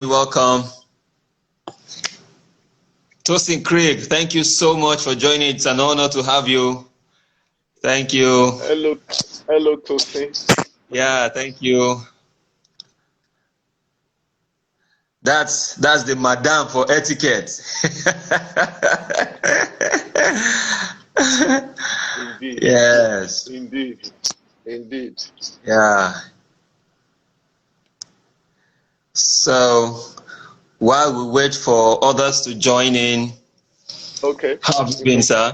Welcome. Tosin Craig, thank you so much for joining. It's an honor to have you. Thank you. Hello, Tosin. Yeah, thank you. That's the madam for etiquette. Indeed. Yes. Indeed. Yeah. So while we wait for others to join in, Okay. how have you been, sir?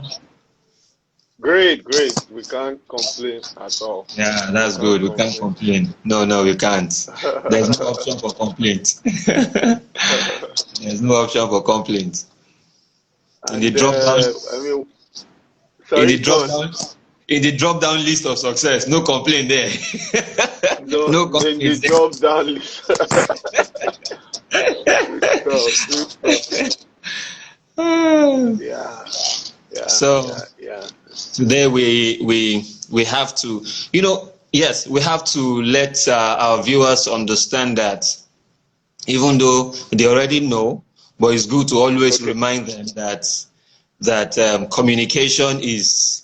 Great. We can't complain at all. Yeah, that's good. We can't complain. No, we can't. There's no option for complaint. There's no option for complaint. In the drop down, in the drop down list of success, no complaint there. No complaint. In the drop down list. Yeah. So today we have to, yes, we have to let our viewers understand that even though they already know, but it's good to always remind them that communication is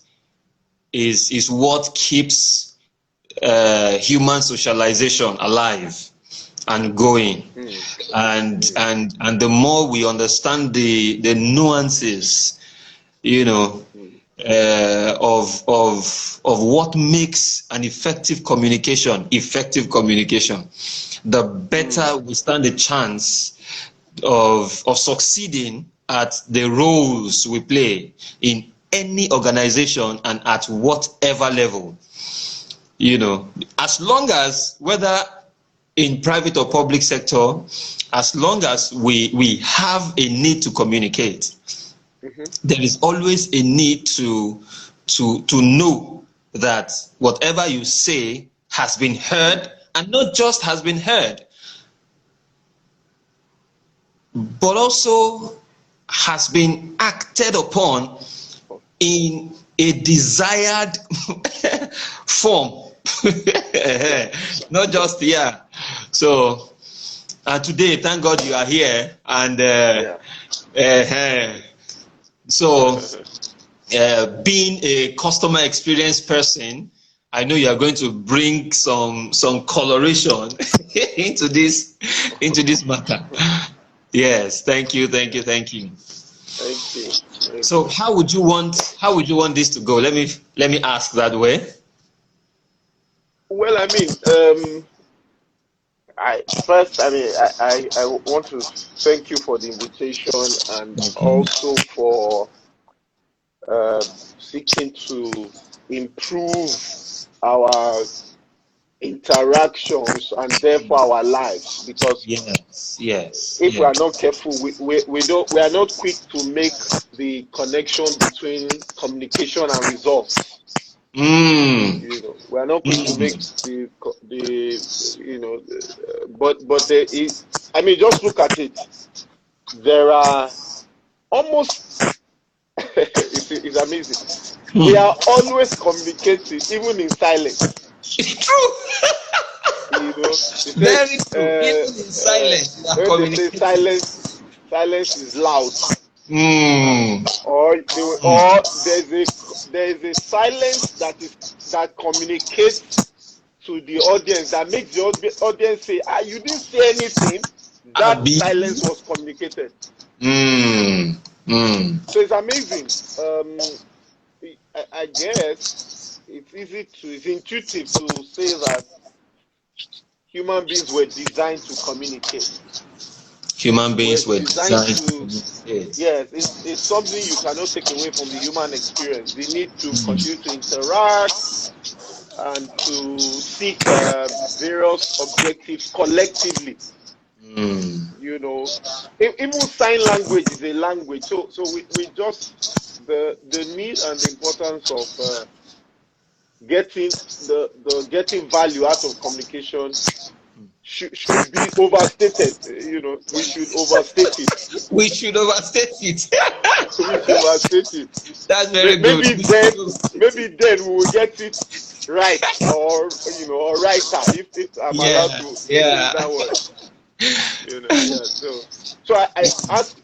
what keeps human socialization alive and going. And the more we understand the nuances, of what makes an effective communication, the better we stand a chance of succeeding at the roles we play in any organization and at whatever level. As long as, whether in private or public sector, as long as we have a need to communicate, there is always a need to know that whatever you say has been heard, and not just has been heard, but also has been acted upon in a desired form. Not just So today, thank God you are here, and so being a customer experience person, I know you are going to bring some coloration into this matter. Yes, thank you. So how would you want this to go? Let me ask that way. Well, I want to thank you for the invitation, and also for seeking to improve our interactions and therefore our lives, because if we are not careful, we are not quick to make the connection between communication and results. We are not quick to make but there is, just look at it. There are almost it's amazing. We are always communicating, even in silence. True. Very true. Even in silence, when they say silence is loud. Or there's a silence that communicates to the audience, that makes the audience say, you didn't say anything. That silence was communicated. So it's amazing. I guess it's intuitive to say that human beings were designed to communicate. Human beings were designed to communicate. Yes, it's something you cannot take away from the human experience. The need to continue to interact and to seek various objectives collectively. Even sign language is a language. So we just the need and the importance of getting value out of communication should be overstated. We should overstate it. We should overstate it. That's very good. Maybe then we will get it right, or writer, if I'm allowed to use that word. Yeah. So I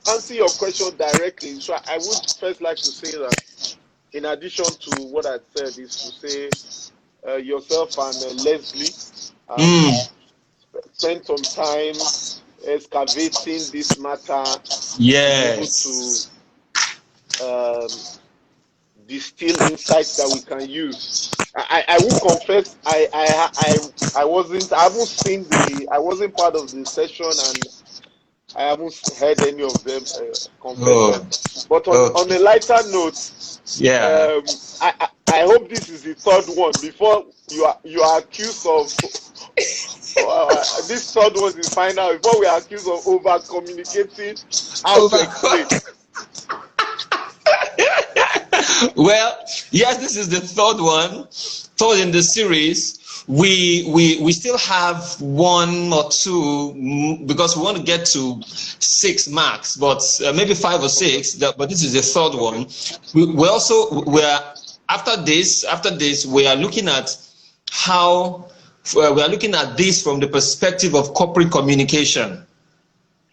answer your question directly. So I would first like to say that, in addition to what I said, is to say yourself and Leslie spend some time excavating this matter to be able to distill insights that we can use. I will confess I wasn't part of the session, and I haven't heard any of them, confession. But on a lighter note, I hope this is the third one. Before you are accused of this third one is final. Before we are accused of over communicating how to explain. Well, yes, this is the third one. Third in the series. We still have one or two, because we want to get to 6 marks, but maybe 5 or 6. But this is the third one. We're after this we are looking at how we are looking at this from the perspective of corporate communication.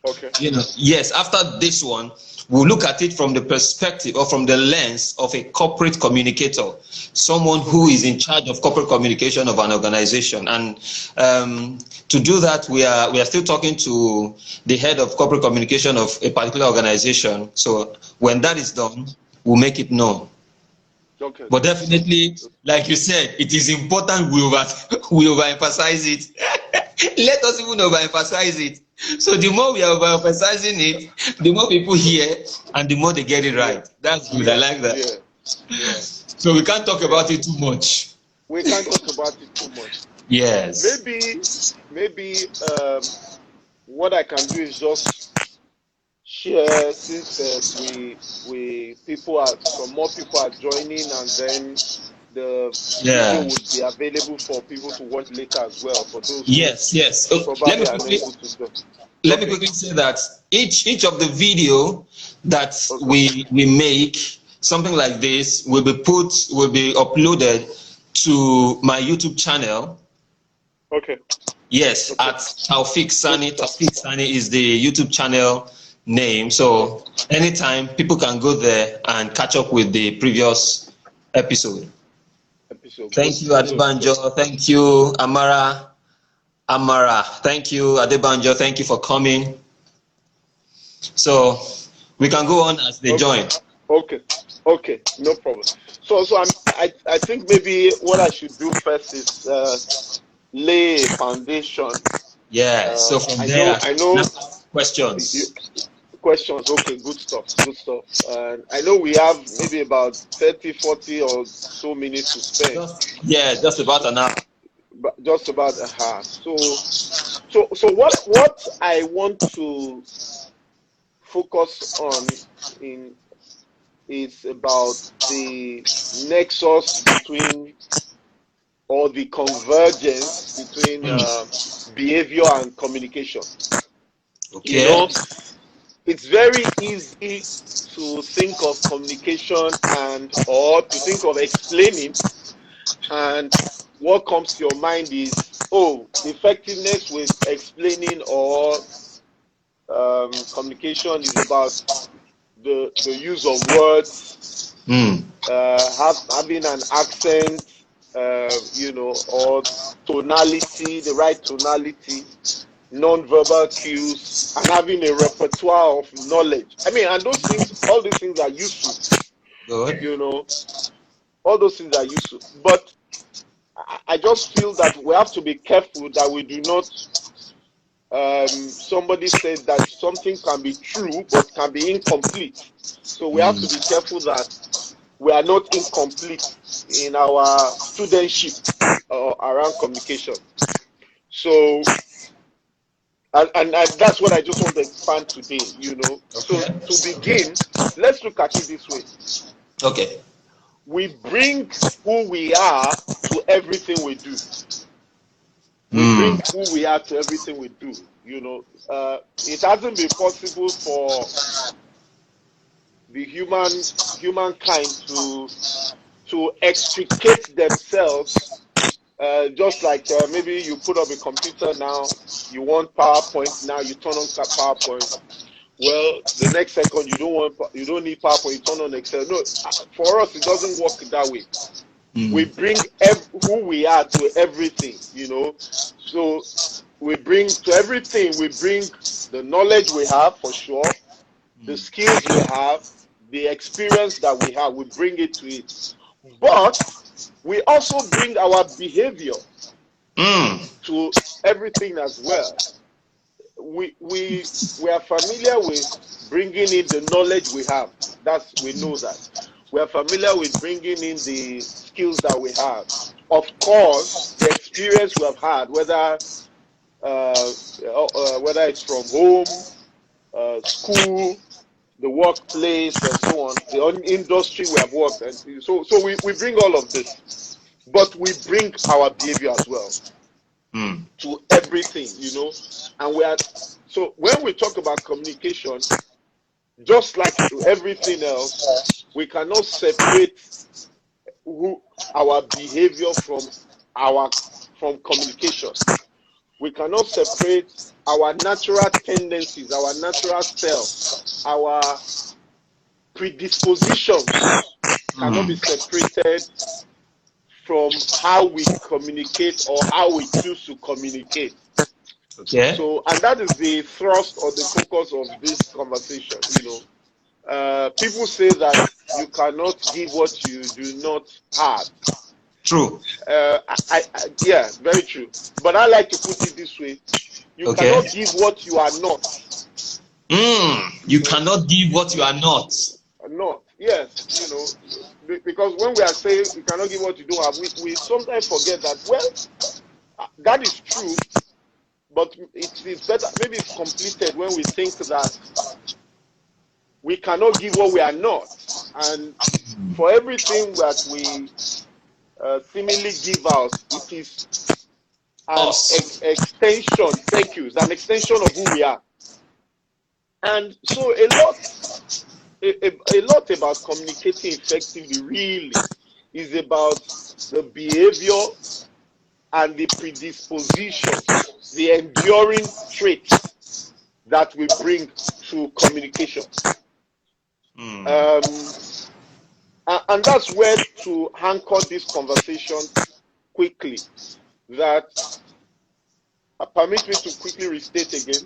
Okay. Yes. After this one, we'll look at it from the perspective or from the lens of a corporate communicator, someone who is in charge of corporate communication of an organization. And to do that, we are still talking to the head of corporate communication of a particular organization. So when that is done, we'll make it known. Okay. But definitely, like you said, it is important we overemphasize it. Let us even overemphasize it. So the more we are overemphasizing it, the more people hear and the more they get it right. That's good. I like that. Yeah. So we can't talk about it too much. We can't talk about it too much. Yes. Maybe what I can do is just share, since more people are joining, and then the video would be available for people to watch later as well, for those yes. Let me quickly say that each of the video that we make, something like this, will be uploaded to my YouTube channel. Okay. Yes, at Taufik Sani. Taufik Sani is the YouTube channel name. So anytime, people can go there and catch up with the previous episode. Thank you, Adebanjo. Thank you, Amara. Thank you, Adebanjo. Thank you for coming. So we can go on as they join. Okay, no problem. So I think maybe what I should do first is lay a foundation. Yeah. So from there, I know questions. Okay, good stuff. And I know we have maybe about 30, 40 or so minutes to spend. Just about an hour. Just about a half. So what I want to focus on is about the nexus between, or the convergence between behavior and communication. Okay. It's very easy to think of communication or to think of explaining, and what comes to your mind is, effectiveness with explaining or communication is about the use of words, having an accent, or tonality, the right tonality, non-verbal cues, and having a repertoire of knowledge. And those things, all these things are useful. Good. All those things are useful. But I just feel that we have to be careful that we do not. Somebody said that something can be true but can be incomplete. So we have to be careful that we are not incomplete in our studentship around communication. So. And that's what I just want to expand today, Okay. So to begin, let's look at it this way. Okay. We bring who we are to everything we do. We bring who we are to everything we do. It hasn't been possible for the humankind to extricate themselves Just like maybe you put up a computer now, you want PowerPoint now, you turn on PowerPoint. Well, the next second you don't need PowerPoint, you turn on Excel. No, for us it doesn't work that way. We bring who we are to everything, you know. So we bring to everything. We bring the knowledge we have for sure, the skills we have, the experience that we have. We bring it to it, but we also bring our behavior to everything as well. We are familiar with bringing in the knowledge we have. We know that. We are familiar with bringing in the skills that we have. Of course, the experience we have had, whether it's from home, school, the workplace, and so on, the industry we have worked, and so we bring all of this, but we bring our behavior as well to everything, you know. And so when we talk about communication, just like everything else, we cannot separate our behavior from communication. We cannot separate our natural tendencies, our natural self, our predispositions cannot be separated from how we communicate or how we choose to communicate. Okay. So, and that is the thrust or the focus of this conversation. You know, people say that you cannot give what you do not have. True. Yeah, very true. But I like to put it this way: you cannot give what you are not. You cannot give what you are not. Not. Yes, you know, because when we are saying you cannot give what you don't have, we sometimes forget that. Well, that is true, but it's better. Maybe it's completed when we think that we cannot give what we are not, and for everything that we seemingly give out, it is an extension. Thank you. It's an extension of who we are, and so a lot about communicating effectively really is about the behavior and the predispositions, the enduring traits that we bring to communication. And that's where to anchor this conversation quickly, that permit me to quickly restate again.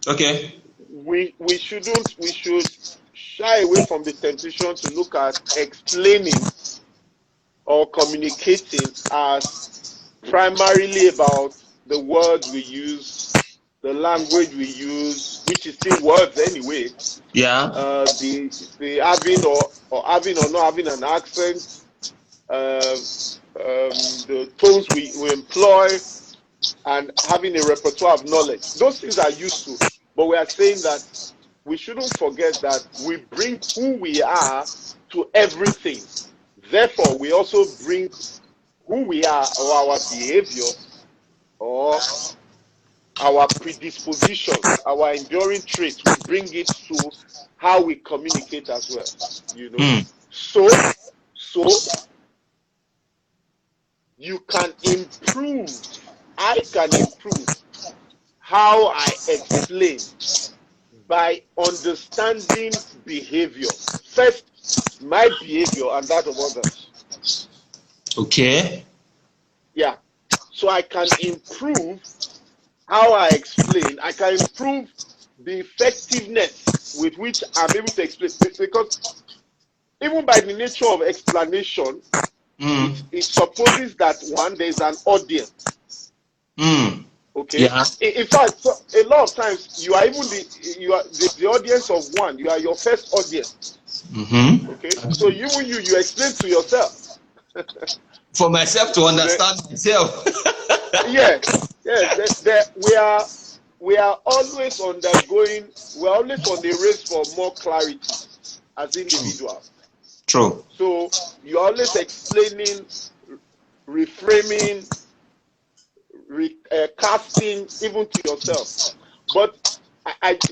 Okay. We should shy away from the temptation to look at explaining or communicating as primarily about the words we use, the language we use, which is still words anyway. Yeah. The having or having or not having an accent, the tones we employ, and having a repertoire of knowledge. Those things are useful, but we are saying that we shouldn't forget that we bring who we are to everything. Therefore, we also bring who we are or our behavior or our predispositions, our enduring traits. We bring it to how we communicate as well. You know, so you can improve. I can improve how I explain by understanding behavior. First, my behavior and that of others. Okay. Yeah. So I can improve how I explain. I can improve the effectiveness with which I'm able to explain. Because even by the nature of explanation, it supposes that there is an audience. Okay. Yeah. In fact, a lot of times you are even the audience of one. You are your first audience. Okay. So you explain to yourself. For myself to understand myself. Yes. We are always undergoing. We are always on the race for more clarity as individuals. True. So you're always explaining, reframing, casting even to yourself. But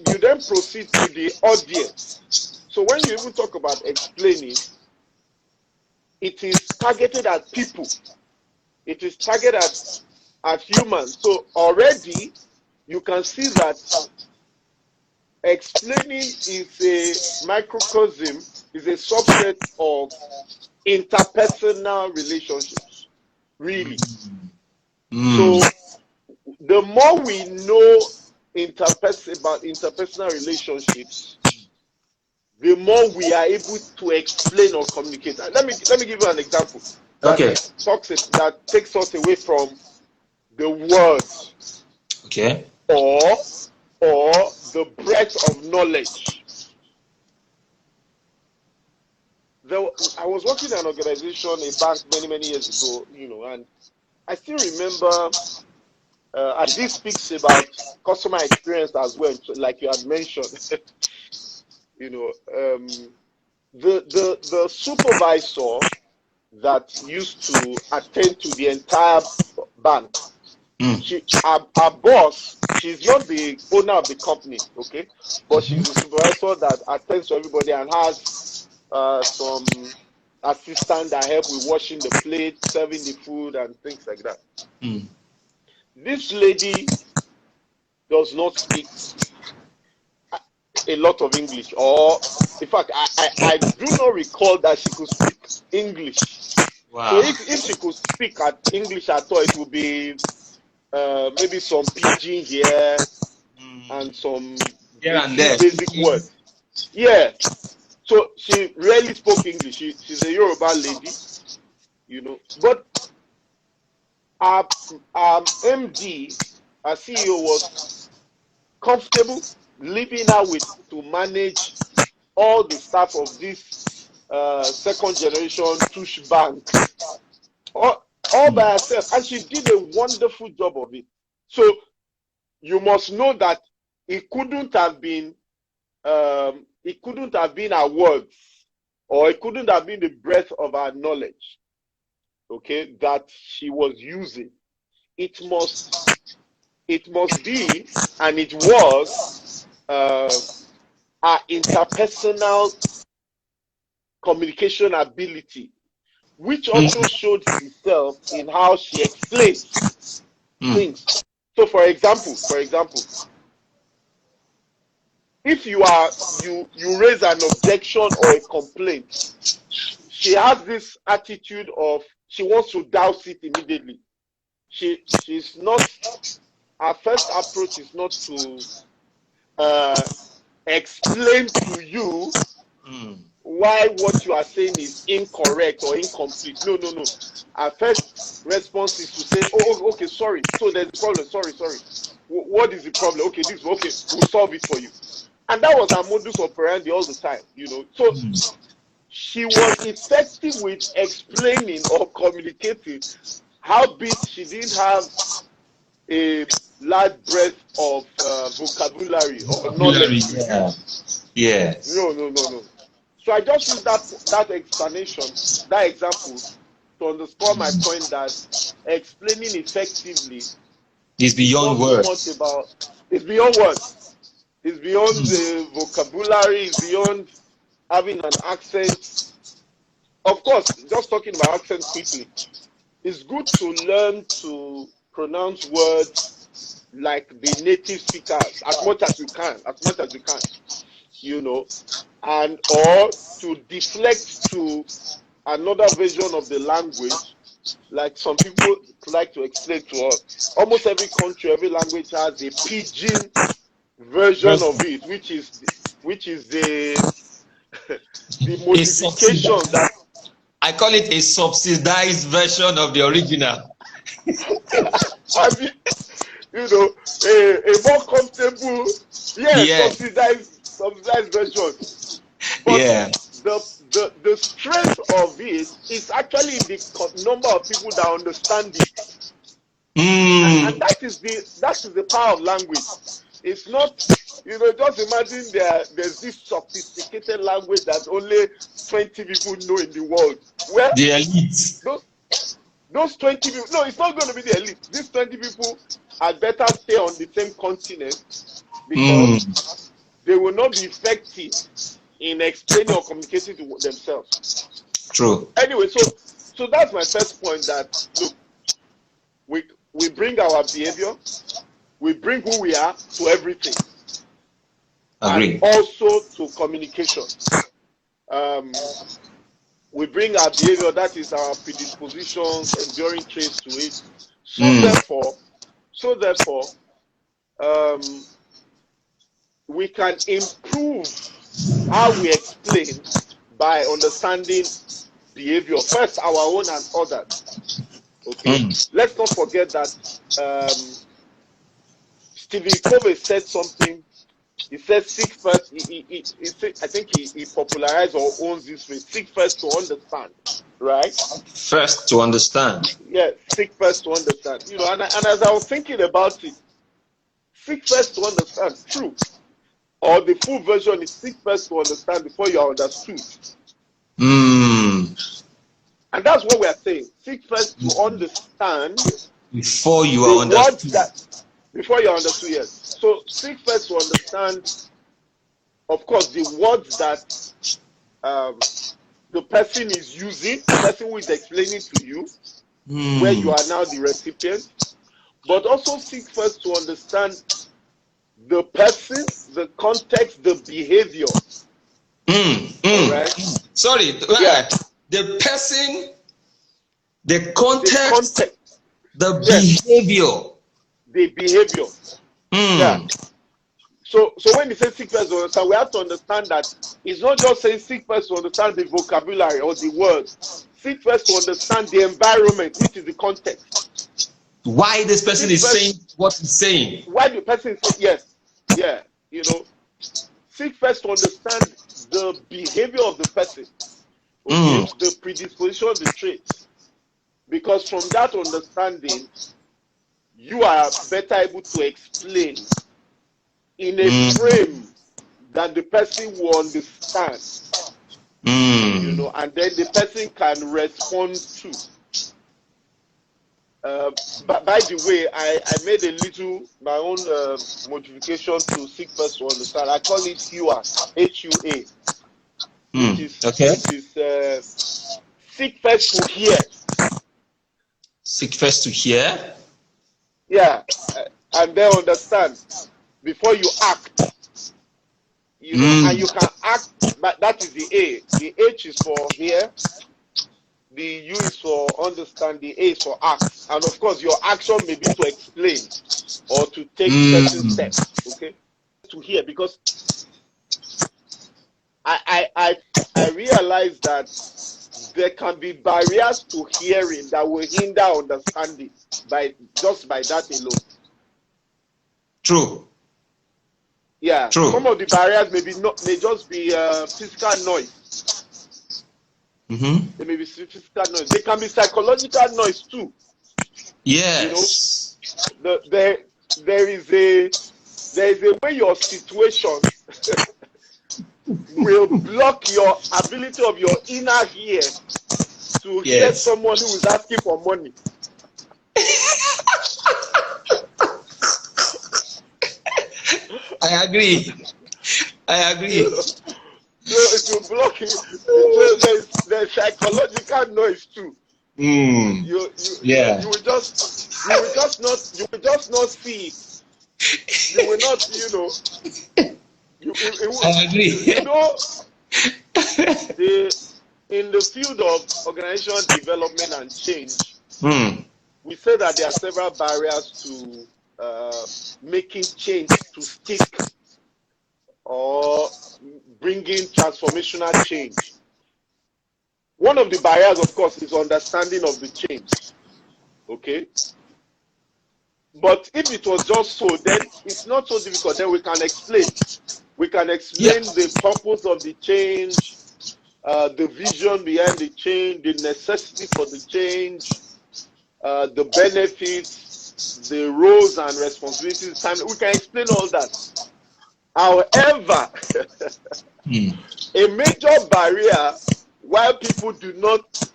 you then proceed to the audience. So when you even talk about explaining, it is targeted at people. It is targeted at humans. So already you can see that explaining is a microcosm, is a subset of interpersonal relationships, really. So the more we know about interpersonal relationships, the more we are able to explain or communicate. Let me give you an example that takes us away from the words, or the breadth of knowledge. I was working in an organization, a bank, many years ago, and I still remember, and this speaks about customer experience as well, like you had mentioned. The supervisor that used to attend to the entire bank, our boss, she's not the owner of the company, okay, but she's the supervisor that attends to everybody and has some assistant that help with washing the plate, serving the food, and things like that. This lady does not speak a lot of English, or in fact, I do not recall that she could speak English. Wow. So if she could speak English at all, it would be maybe some pidgin here and some basic words. Yeah. So she rarely spoke English. She's a Yoruba lady, But our MD, our CEO, was comfortable leaving her to manage all the staff of this second generation Tush bank all by herself, and she did a wonderful job of it. So you must know that it couldn't have been our words, or it couldn't have been the breadth of our knowledge, okay, that she was using. It must be, and it was, our interpersonal communication ability, which also showed itself in how she explains things. So for example, if you raise an objection or a complaint, she has this attitude of she wants to douse it immediately. She's not, her first approach is not to explain to you why what you are saying is incorrect or incomplete. No. Our first response is to say, oh, okay, sorry. So there's a problem. Sorry. What is the problem? Okay, okay, we'll solve it for you. And that was our modus operandi all the time, So she was effective with explaining or communicating, howbeit she didn't have a large breadth of vocabulary or knowledge. Yeah. No. So I just use that explanation, that example, to underscore my point that explaining effectively is beyond words. It's beyond words. It's beyond the vocabulary. It's beyond having an accent. Of course, just talking about accent quickly, it's good to learn to pronounce words like the native speakers as much as you can, and or to deflect to another version of the language, like some people like to explain to us. Almost every country, every language has a pidgin version of it, which is the modification that I call it a subsidized version of the original. I mean, a more comfortable, subsidized version. But the strength of it is actually the number of people that understand it. And that is the power of language. It's not, just imagine there's this sophisticated language that only 20 people know in the world. Well, the elite. Those 20 people, no, it's not going to be the elite. These 20 people had better stay on the same continent, because they will not be effective in explaining or communicating to themselves. True. Anyway, so that's my first point, that look, we bring our behavior, we bring who we are to everything. Agree. And also to communication. We bring our behavior, that is our predispositions, enduring traits to it. So therefore, we can improve how we explain by understanding behavior, first our own and others. Okay, let's not forget that Stephen Covey said something. He said, seek first. I think he popularized or owns this phrase: seek first to understand. Right? First to understand. Yeah, seek first to understand. You know, and as I was thinking about it, seek first to understand. True. Or the full version is seek first to understand before you are understood. And that's what we are saying. Seek first to understand before you are understood. Before you are understood, yes. So seek first to understand, of course, the words that the person is using, the person who is explaining to you, where you are now the recipient. But also seek first to understand the person, the context, the behavior. Right? Sorry, yeah. The person, the context, the behavior. The behavior. Yeah. So when you say seek first to understand, we have to understand that it's not just saying seek first to understand the vocabulary or the words. Seek first to understand the environment, which is the context. Why this person is saying what he's saying. Why the person is saying, yes. Yeah. You know, seek first to understand the behavior of the person. Okay? The predisposition, the traits. Because from that understanding, you are better able to explain in a frame that the person will understand. You know, and then the person can respond to. But by the way, I made a little my own modification to seek first to understand. I call it HUA, H-U-A, which is seek first to hear. Seek first to hear. Yeah, and then understand before you act. You know, and you can act, but that is the A. The H is for hear. The U is for understand, the A is for act. And of course, your action may be to explain or to take certain steps, okay? To hear, because I realize that there can be barriers to hearing that will hinder understanding by that alone. True. Yeah. True. Some of the barriers may just be physical noise. They may be physical noise. They can be psychological noise too. Yes. You know, there is a way your situation will block your ability of your inner ear to hear someone who is asking for money. I agree. So it will block it. So there's psychological noise too. You will just not see it. You will not, you know. I agree. You know, in the field of organizational development and change, we say that there are several barriers to making change to stick or bringing transformational change. One of the barriers, of course, is understanding of the change. Okay? But if it was just so, then it's not so difficult. Then we can explain. We can explain the purpose of the change, the vision behind the change, the necessity for the change, the benefits, the roles and responsibilities. We can explain all that. However, a major barrier why people do not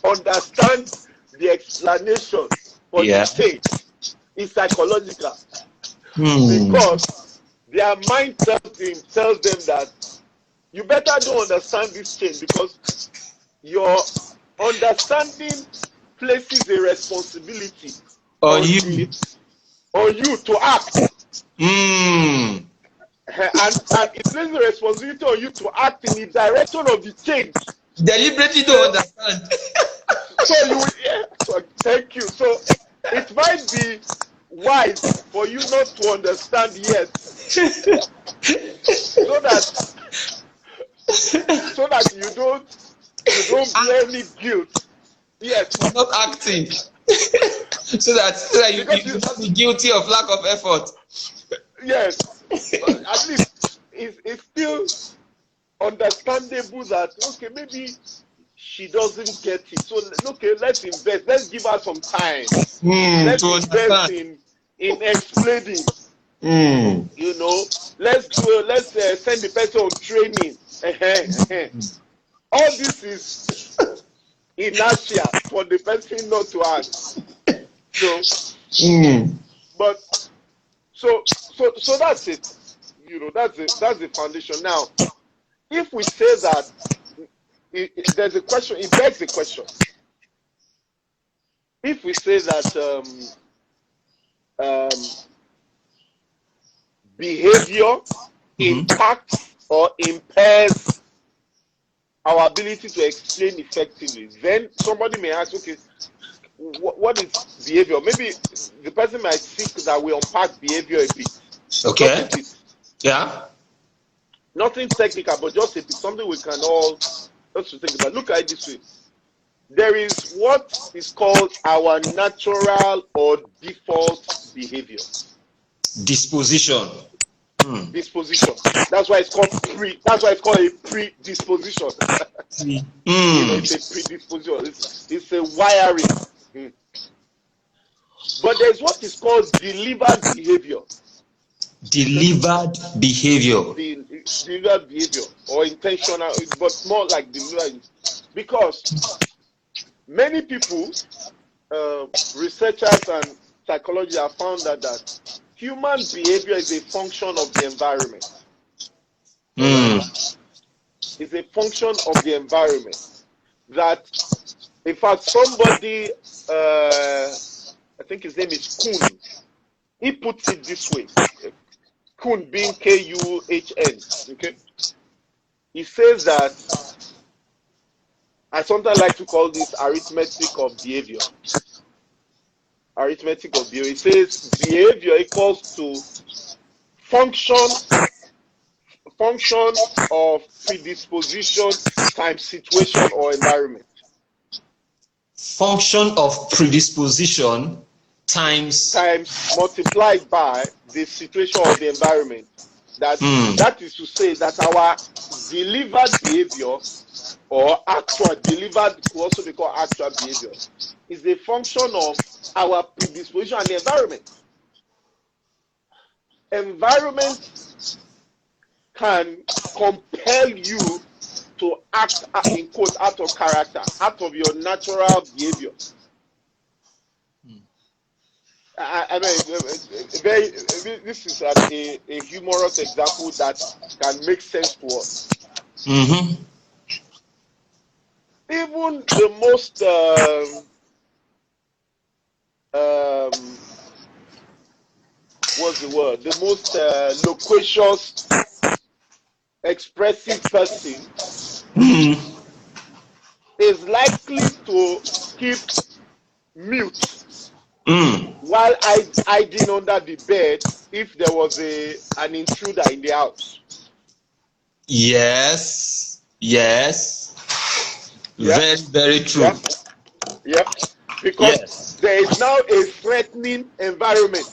understand the explanation for the change is psychological. Because their mind tells them that you better don't understand this change, because your understanding places a responsibility on you to act. Mm. And it places a responsibility on you to act in the direction of the change. Deliberately don't understand. So thank you. So it might be wise for you not to understand yet, so that you don't bear any guilt. Yes, for not acting. so that you not be guilty of lack of effort. Yes, but at least it's still understandable that okay, maybe she doesn't get it. So okay, let's invest. Let's give her some time. Let's invest in explaining. You know, let's send the person on training. All this is inertia for the person not to act. But so that's it. You know, that's the foundation. Now, if we say that there's a question, it begs a question. If we say that behavior impacts or impairs our ability to explain effectively, then somebody may ask, okay, what is behavior? Maybe the person might seek that we unpack behavior a bit. Okay. Just a bit. Yeah. Nothing technical, but just a bit. Something we can all just think about. Look at it this way. There is what is called our natural or default behavior. Disposition. Disposition. That's why it's called That's why it's called a predisposition. You know, it's a predisposition. It's a wiring. But there's what is called delivered behavior. Delivered behavior. Delivered behavior or intentional, but more like delivered, because many people, researchers and psychologists have found that human behavior is a function of the environment. It's a function of the environment. That, in fact, somebody, I think his name is Kuhn, he puts it this way. Kuhn being Kuhn, okay? He says that, I sometimes like to call this arithmetic of behavior. Arithmetic of behavior. He says behavior equals to function of predisposition times situation or environment. Function of predisposition times multiplied by the situation or the environment. That is to say that our delivered behavior or actual delivered could also be called actual behavior is a function of our predisposition and the environment. Environment can compel you to act, in quotes, out of character, out of your natural behavior. I mean, this is a humorous example that can make sense to us. Even the most what's the word? The most loquacious, expressive person is likely to keep mute while hiding under the bed if there was an intruder in the house. Yes. Very, very true. Yeah. Because there is now a threatening environment.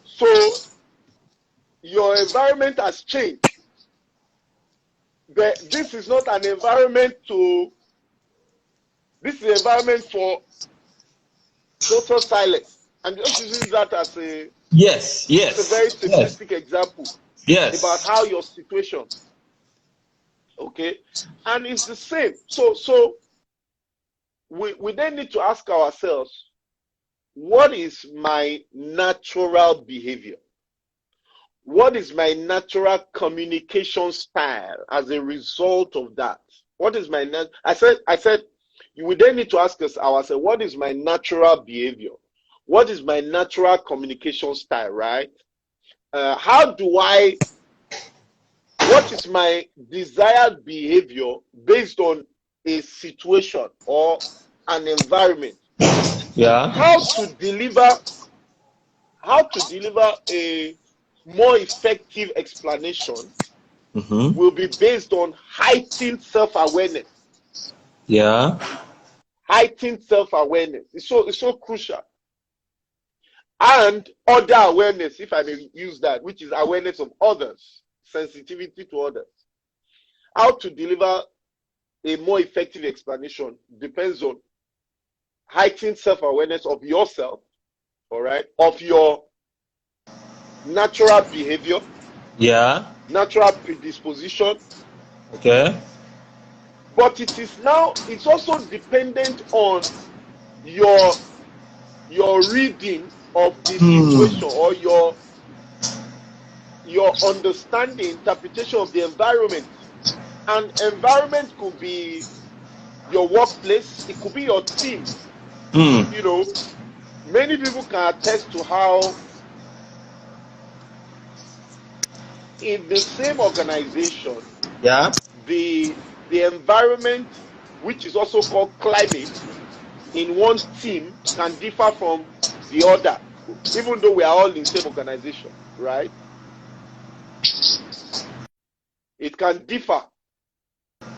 So your environment has changed. This is not an environment this is an environment for total silence. I'm just using that as a very simplistic example about how your situation. Okay, and it's the same. So we then need to ask ourselves, what is my natural behavior? What is my natural communication style as a result of that? What is my I said we then need to ask ourselves, what is my natural behavior? What is my natural communication style, right? What is my desired behavior based on a situation or an environment? Yeah. How to deliver a more effective explanation will be based on heightened self-awareness. Yeah. Heightened self-awareness. It's so crucial. And other awareness, if I may use that, which is awareness of others, sensitivity to others. How to deliver a more effective explanation depends on heightened self-awareness of yourself, all right, of your natural behavior, Yeah. natural predisposition. Okay. But it's also dependent on your reading of the situation or your understanding, interpretation of the environment. And environment could be your workplace, it could be your team. You know, many people can attest to how in the same organization, yeah, the environment, which is also called climate, in one team can differ from the other, even though we are all in the same organization, right? It can differ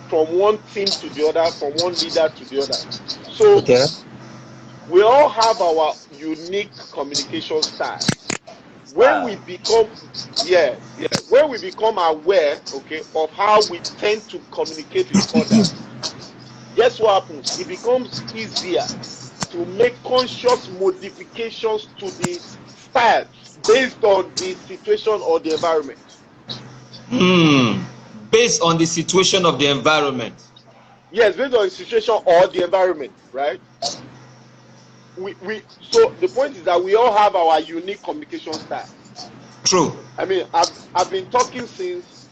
from one team to the other, from one leader to the other. So okay, we all have our unique communication style. When we become when we become aware, okay, of how we tend to communicate with others, guess what happens? It becomes easier to make conscious modifications to the style based on the situation or the environment. Based on the situation of the environment. Yes, based on the situation or the environment, right? So the point is that we all have our unique communication style. True. I mean, I've been talking since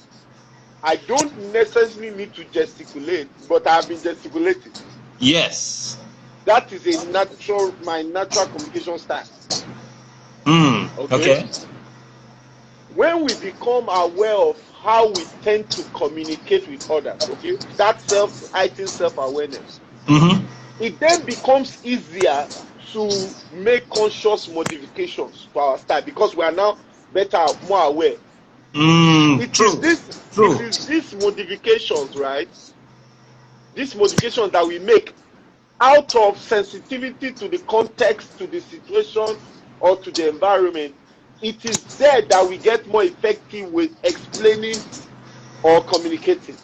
I don't necessarily need to gesticulate, but I've been gesticulating. Yes. That is my natural communication style. Okay. When we become aware of how we tend to communicate with others, okay, that heightened self-awareness, it then becomes easier to make conscious modifications to our style because we are now better, more aware. It is these modifications, right? These modifications that we make out of sensitivity to the context, to the situation, or to the environment. It is there that we get more effective with explaining or communicating.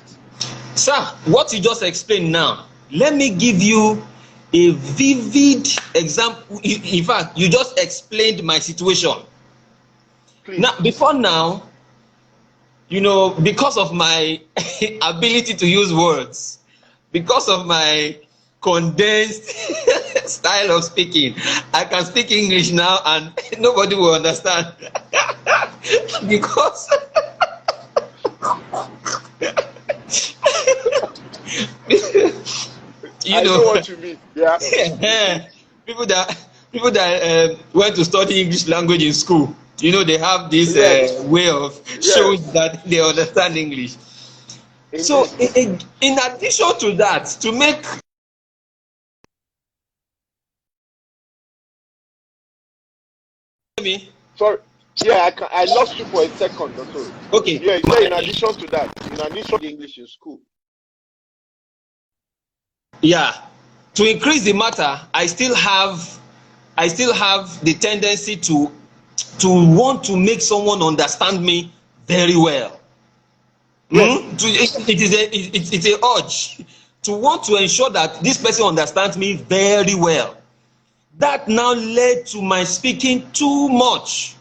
Sir, what you just explained now, let me give you a vivid example. In fact, you just explained my situation. Please. Now, you know, because of my ability to use words, because of my condensed style of speaking, I can speak English now and nobody will understand. Because I know what you mean. Yeah. people that went to study English language in school, you know, they have this way of showing that they understand English. Indeed. So in addition to that, to make me sorry, I lost you for a second or so. Okay. In addition to that, in addition to English in school. Yeah, to increase the matter, I still have the tendency to want to make someone understand me very well. Yes. It's a urge to want to ensure that this person understands me very well. That now led to my speaking too much,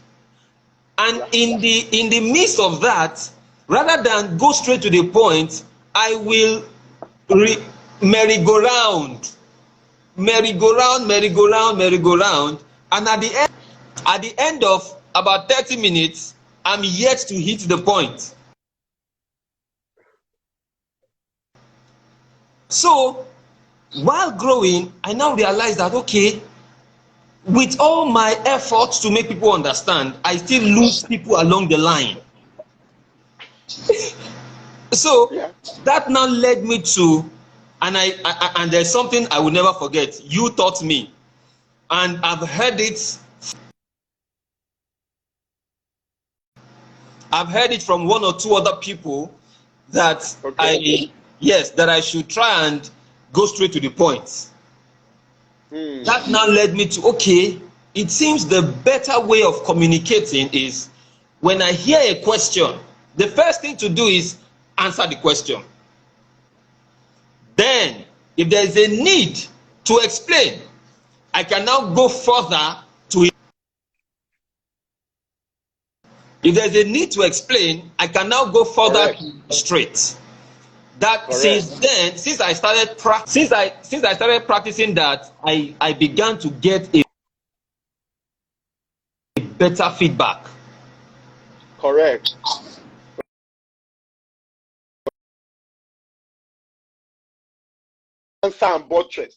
and in the midst of that, rather than go straight to the point, I will merry-go-round, and at the end of about 30 minutes, I'm yet to hit the point. So while growing, I now realize that, okay, with all my efforts to make people understand, I still lose people along the line. So that now led me to, and there's something I will never forget. You taught me, and I've heard it. I've heard it from one or two other people that that I should try and go straight to the point. That now led me to, okay, it seems the better way of communicating is when I hear a question, the first thing to do is answer the question. Then, if there is a need to explain, I can now go further to it. If there is a need to explain, I can now go further to illustrate. That since I started practicing that, I began to get a better feedback. Correct. Answer and buttress.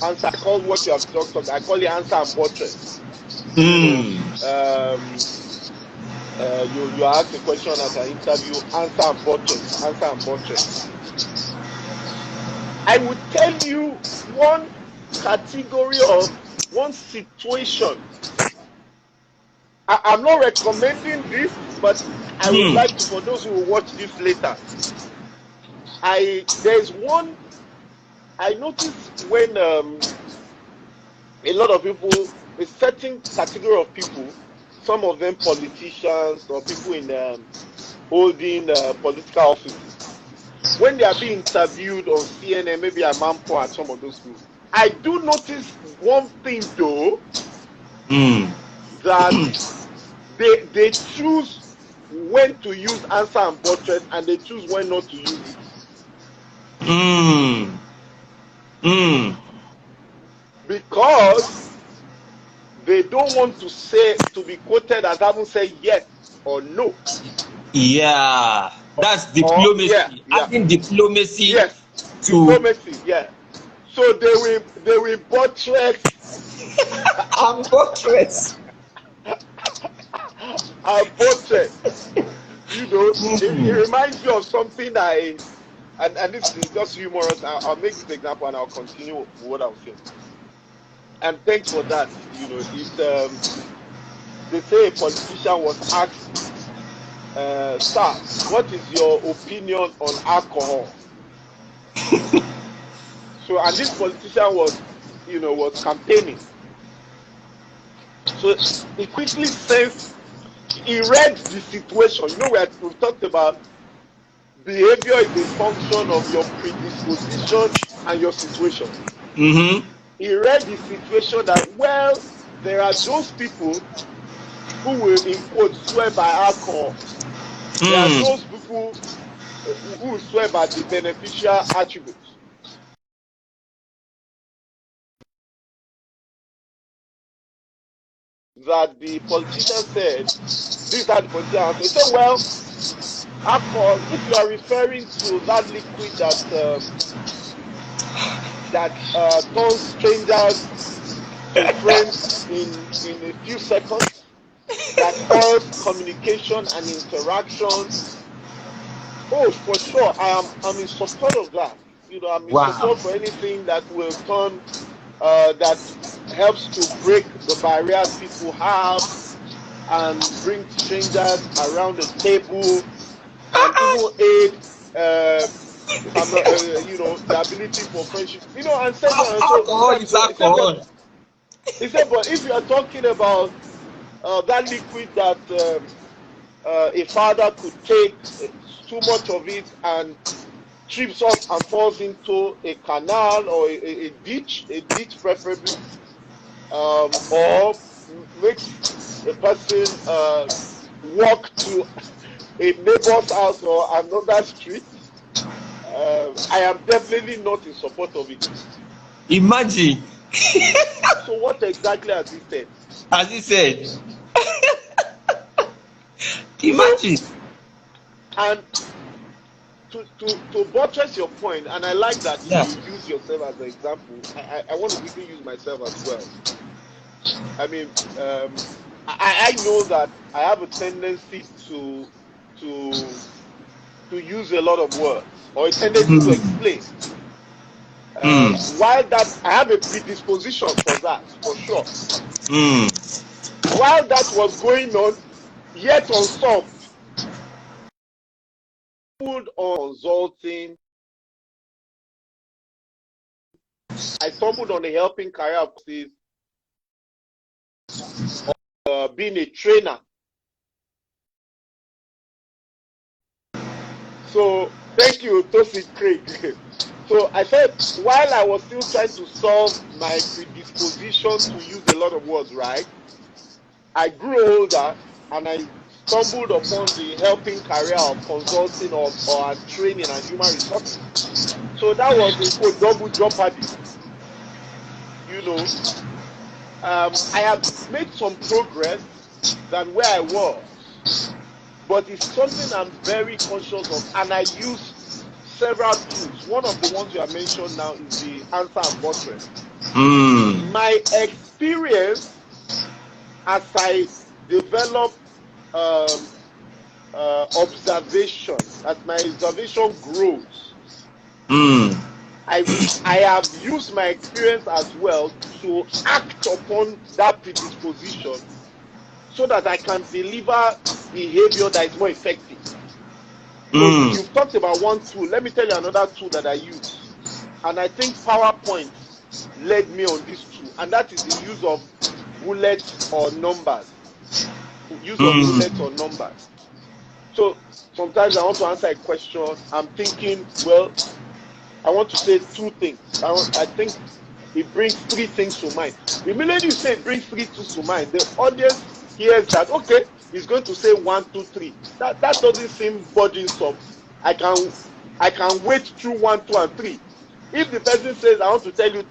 Answer. I call what you have talked about. I call it answer and buttress. You ask a question at an interview. Answer and buttress. Answer and buttress. I would tell you one category of one situation. I'm not recommending this, but I would like to, for those who will watch this later. There's one I noticed when a lot of people, a certain category of people, some of them politicians or people in holding political offices, when they are being interviewed on CNN, maybe a Mampo and some of those people, I do notice one thing though, that they choose when to use answer and buttress, and they choose when not to use it. Because they don't want to be quoted as having said yes or no. Yeah, that's diplomacy. Adding diplomacy. Yes, diplomacy. Yeah. So they will buttress and buttress. And buttress. You know, it reminds me of something and this is just humorous. I'll make this example and I'll continue with what I'm saying. And thanks for that. You know, they say a politician was asked, sir, what is your opinion on alcohol? So, and this politician was campaigning. So he quickly sensed, he read the situation. You know, we've talked about behavior is a function of your predisposition and your situation. He read the situation that, well, there are those people who will, in quotes, swear by alcohol. There are those people who swear by the beneficial attributes. That the politician said, these are the politicians. They said, well, alcohol, if you are referring to that liquid that turns strangers to friends in a few seconds, that helps communication and interaction. Oh, for sure, I'm in support of that. You know, I'm in support for anything that will turn that helps to break the barriers people have and bring strangers around the table and even aid the ability for friendship. You know, and so alcohol is alcohol. He said, but if you are talking about that liquid that a father could take too much of it and trips up and falls into a canal or a ditch preferably, or makes a person walk to a neighbor's house or another street, I am definitely not in support of it. Imagine. So what exactly has he said? As he said. Imagine. And to buttress your point, and I like that you use yourself as an example. I want to quickly use myself as well. I mean, I know that I have a tendency to use a lot of words, or a tendency to explain. While that I have a predisposition for that, for sure. While that was going on, yet unsolved, on consulting, I stumbled on the helping career of being a trainer. So thank you, Tosi Craig. So I said, while I was still trying to solve my predisposition to use a lot of words, right? I grew older and I stumbled upon the helping career of consulting or training and human resources. So that was a double jeopardy. You know, I have made some progress than where I was, but it's something I'm very conscious of, and I use several tools. One of the ones you have mentioned now is the answer and buttress. My experience as I develop observation, as my observation grows, I have used my experience as well to act upon that predisposition so that I can deliver behavior that is more effective. So you've talked about one tool. Let me tell you another tool that I use. And I think PowerPoint led me on this tool. And that is the use of bullets or numbers. Use of bullets or numbers. So sometimes I want to answer a question. I'm thinking, well, I want to say two things. I think it brings three things to mind. The minute you say it brings three things to mind, the audience hears that, okay, he's going to say 1, 2, 3. That doesn't seem burdensome. I can wait through 1, 2, and 3. If the person says, I want to tell you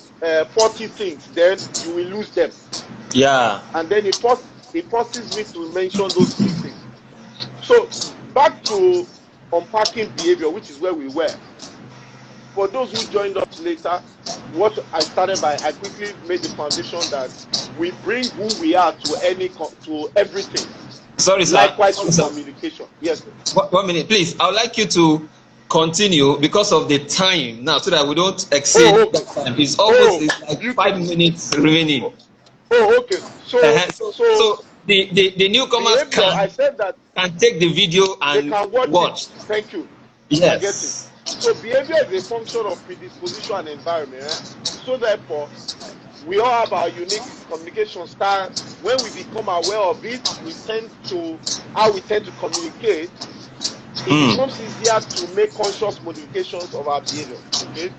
40 things, then you will lose them. Yeah. And then it forces me to mention those 3 things. So back to unpacking behavior, which is where we were. For those who joined us later, what I started by, I quickly made the foundation that we bring who we are to everything. Sorry, sir. Likewise with communication. Yes. 1 minute, please. I would like you to continue because of the time now, so that we don't exceed that time. It's almost like 5 minutes remaining. Oh, okay. So the newcomers I said that can take the video and watch. Thank you. Yes. I get it. So behavior is a function of predisposition and environment. So therefore, we all have our unique communication style. When we become aware of it, how we tend to communicate, it becomes easier to make conscious modifications of our behavior. Okay?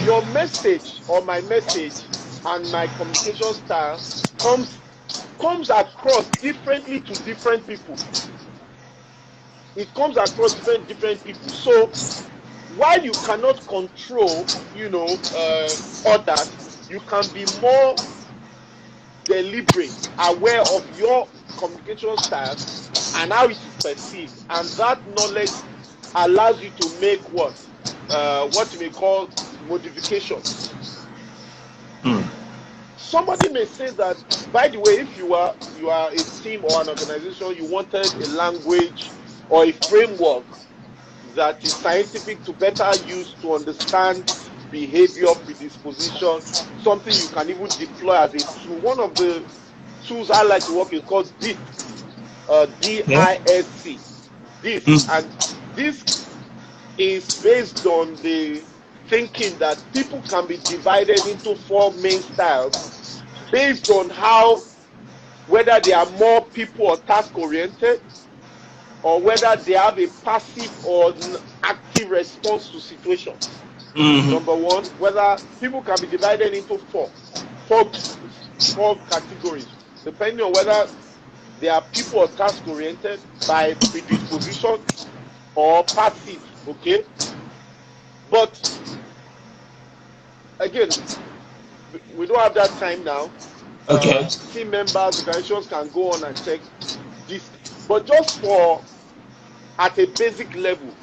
Your message or my message and my communication style comes across differently to different people. It comes across different people. So while you cannot control, others, you can be more deliberate, aware of your communication style and how it is perceived, and that knowledge allows you to make what you may call modifications. Somebody may say that, by the way, if you are a team or an organization, you wanted a language or a framework that is scientific to better use to understand behavior, predisposition, something you can even deploy as a tool. One of the tools I like to work is called DISC, D-I-S-C. DISC. And DISC is based on the thinking that people can be divided into 4 main styles based on whether they are more people or task oriented, or whether they have a passive or active response to situations. Number 1, whether people can be divided into 4 categories, depending on whether they are people or task oriented by predisposition or passive. Okay, but again, we don't have that time now. Okay. Team members, organizations can go on and check this, but just at a basic level,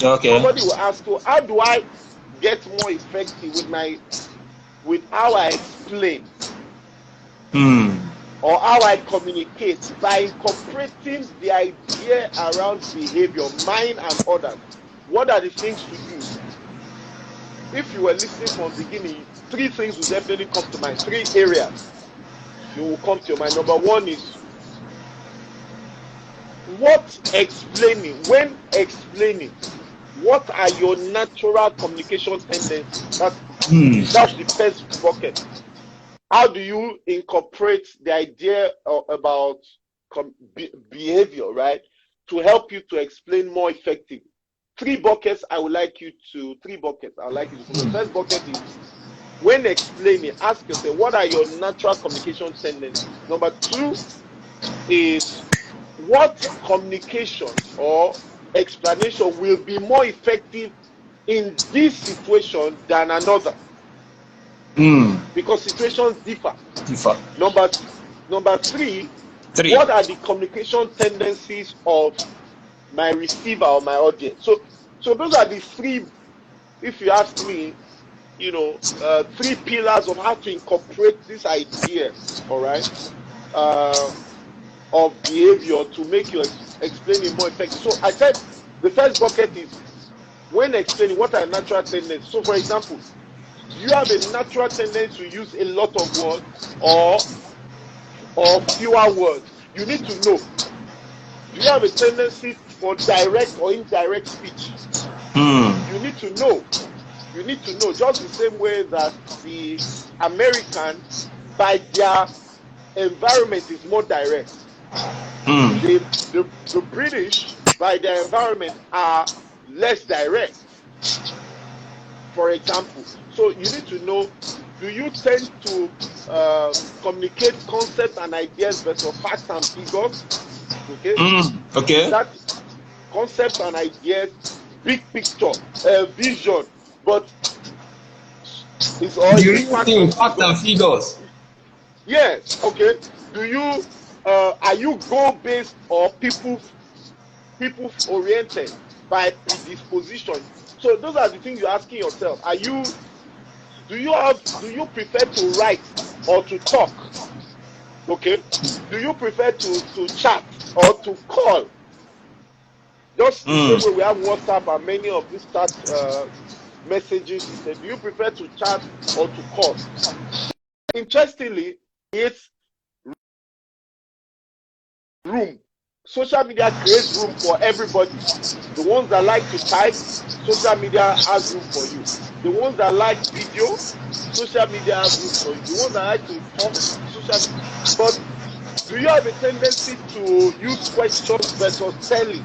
Okay. Somebody will ask, so how do I get more effective with how I explain? Or how I communicate by incorporating the idea around behavior, mine and others. What are the things to do? If you were listening from the beginning, 3 things will definitely come to mind. 3 areas you will come to your mind. Number 1 is when explaining, what are your natural communication tendencies? That's the first bucket. How do you incorporate the idea about behavior, right, to help you to explain more effectively? 3 buckets I would like you to follow. The first bucket is, when explaining, ask yourself, what are your natural communication tendencies? Number 2 is, what communication or explanation will be more effective in this situation than another? Because situations differ. Number 3, what are the communication tendencies of my receiver or my audience? So those are the 3, if you ask me, 3 pillars of how to incorporate this idea, all right, of behavior to make your explaining more effective. So I said the first bucket is, when explaining, what are natural tendencies? So for example, do you have a natural tendency to use a lot of words or fewer words? You need to know. Do you have a tendency for direct or indirect speech? You need to know. Just the same way that the American, by their environment, is more direct. The British, by their environment, are less direct, for example. So you need to know, do you tend to communicate concepts and ideas versus facts and figures? Okay. That concepts and ideas, big picture, vision, but it's all facts and figures. Yes. Okay. Do you are you goal based or people oriented by predisposition? So those are the things you're asking yourself. Do you prefer to write or to talk? Okay. Do you prefer to chat or to call? Just the same way we have WhatsApp and many of these chat messages. Do you prefer to chat or to call? Interestingly, it's room. Social media creates room for everybody. The ones that like to type, social media has room for you. The ones that like video, social media has room for you. The ones that like to talk, social media. But do you have a tendency to use questions versus telling?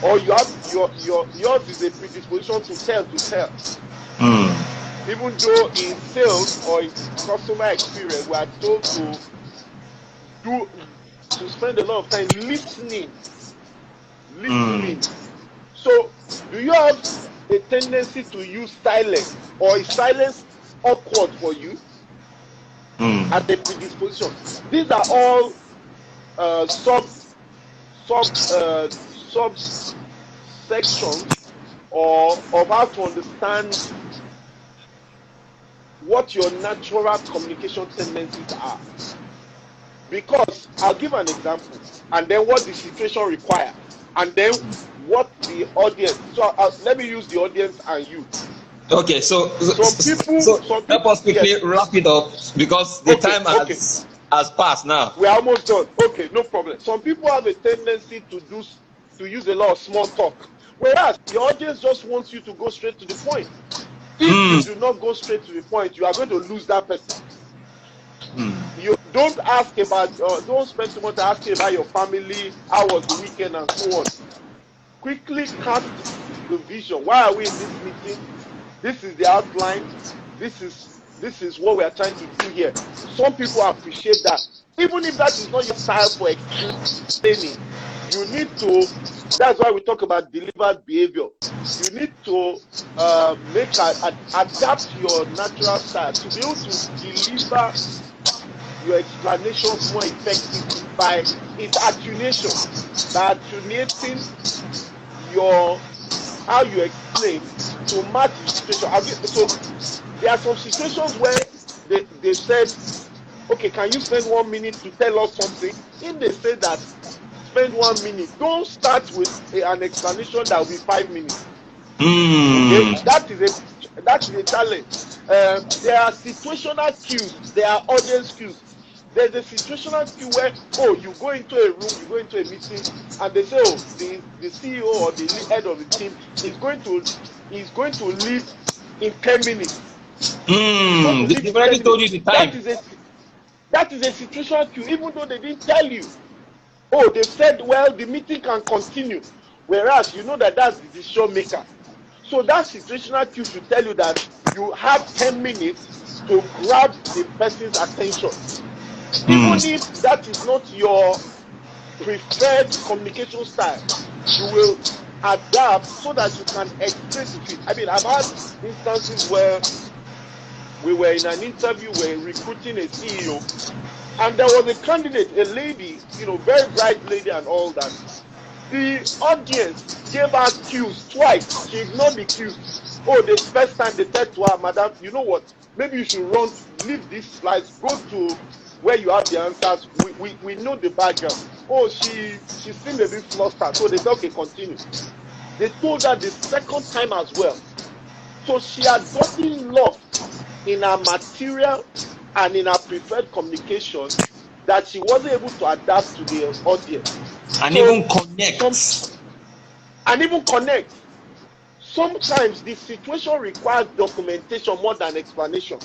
Or you have yours is a predisposition to tell. Even though in sales or in customer experience, we are told to spend a lot of time listening. So do you have a tendency to use silence, or is silence awkward for you as a predisposition? These are all subsections of how to understand what your natural communication tendencies are. Because I'll give an example, and then what the situation requires, and then what the audience. So let me use the audience and you. Okay, so help us quickly wrap it up, because the time has passed now. We're almost done. Okay, no problem. Some people have a tendency to use a lot of small talk, whereas the audience just wants you to go straight to the point. If you do not go straight to the point, you are going to lose that person. You don't spend too much asking about your family, how was the weekend, and so on. Quickly cast the vision. Why are we in this meeting? This is the outline. This is what we are trying to do here. Some people appreciate that. Even if that is not your style for explaining, you need to. That's why we talk about delivered behavior. You need to adapt your natural style to be able to deliver your explanations more effectively by its attenuation, by attenuating your how you explain to match the situation. So there are some situations where they said, okay, can you spend 1 minute to tell us something? If they say that, spend 1 minute, don't start with an explanation that will be 5 minutes. Okay? That is a challenge. There are situational cues, there are audience cues. There's a situational cue where, oh, you go into a room, you go into a meeting, and they say, oh, the CEO or the head of the team is going to leave in 10 minutes. They've already told you the time. That is a situational cue, even though they didn't tell you. Oh, they said, well, the meeting can continue, whereas you know that that's the decision maker. So that situational cue should tell you that you have 10 minutes to grab the person's attention. Even if that is not your preferred communication style, you will adapt so that you can explain to it. I mean, I've had instances where we were in an interview, we're recruiting a CEO, and there was a candidate, a lady, very bright lady and all that. The audience gave her cues twice. She ignored the cues. Oh, the first time they said to her, madam, you know what? Maybe you should leave these slides, go to where you have the answers. We know the background. Oh, she seemed a bit flustered. So they said, okay, continue. They told her the second time as well. So she had gotten lost in her material and in her preferred communication that she wasn't able to adapt to the audience. And even connect. Sometimes the situation requires documentation more than explanation.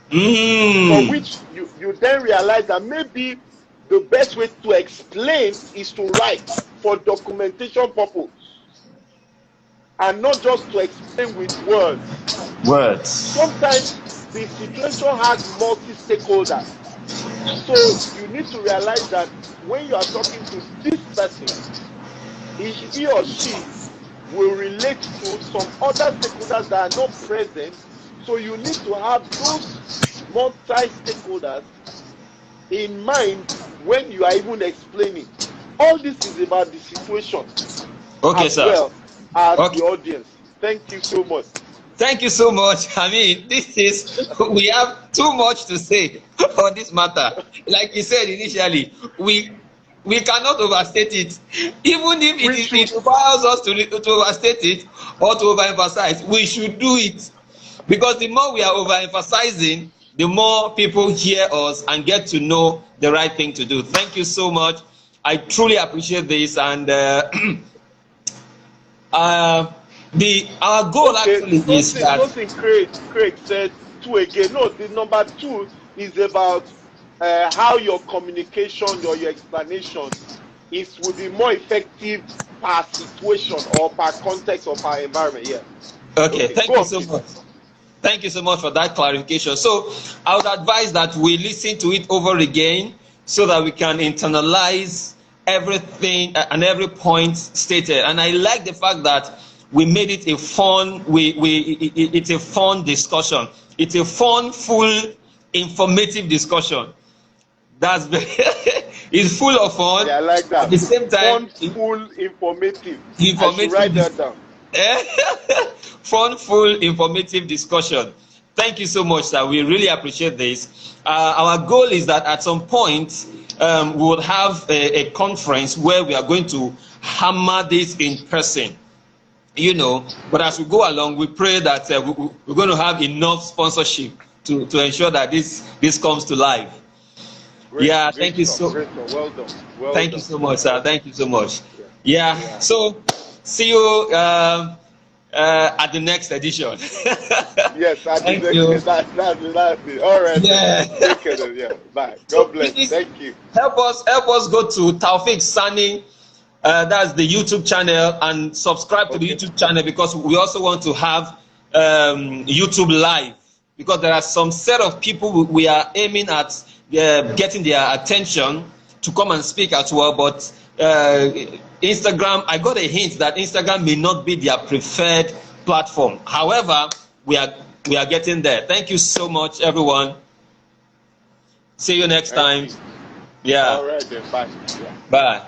For which you then realize that maybe the best way to explain is to write for documentation purpose, and not just to explain with words. Sometimes the situation has multi-stakeholders. So you need to realize that when you are talking to this person, he or she will relate to some other stakeholders that are not present. So you need to have those multi-stakeholders in mind when you are even explaining. All this is about the situation as well as the audience. Thank you so much. Thank you so much. I mean, we have too much to say on this matter. Like you said initially, we cannot overstate it. Even if it requires us to overstate it or to overemphasize, we should do it. Because the more we are overemphasizing, the more people hear us and get to know the right thing to do. Thank you so much. I truly appreciate this. And our goal actually is that... Something Craig said two again. No, the number 2 is about how your communication or your explanation will be more effective per situation or per context or per environment. Yeah. Okay, thank you so much. Thank you so much for that clarification. So I would advise that we listen to it over again so that we can internalize everything and every point stated. And I like the fact that we made it a fun, it's a fun discussion. It's a fun, full, informative discussion. That's it's full of fun. Yeah, I like that. At the same time, fun, full, informative. I should write that down. Fun, full, informative discussion. Thank you so much, sir. We really appreciate this. Our goal is that at some point we will have a conference where we are going to hammer this in person. But as we go along, we pray that we're going to have enough sponsorship to ensure that this comes to life. Thank you so much. Well done. Thank you so much, sir. Thank you so much. Yeah. So see you at the next edition. Yes, at the next. That's all right. Yeah. Take care. Yeah. Bye. God bless. Thank you. Help us go to Taufik Sani. That's the YouTube channel, and subscribe to the YouTube channel, because we also want to have YouTube live, because there are some set of people we are aiming at getting their attention to come and speak as well. But Instagram, I got a hint that Instagram may not be their preferred platform. However, we are getting there. Thank you so much, everyone. See you next time. Yeah. All right then. Bye. Bye.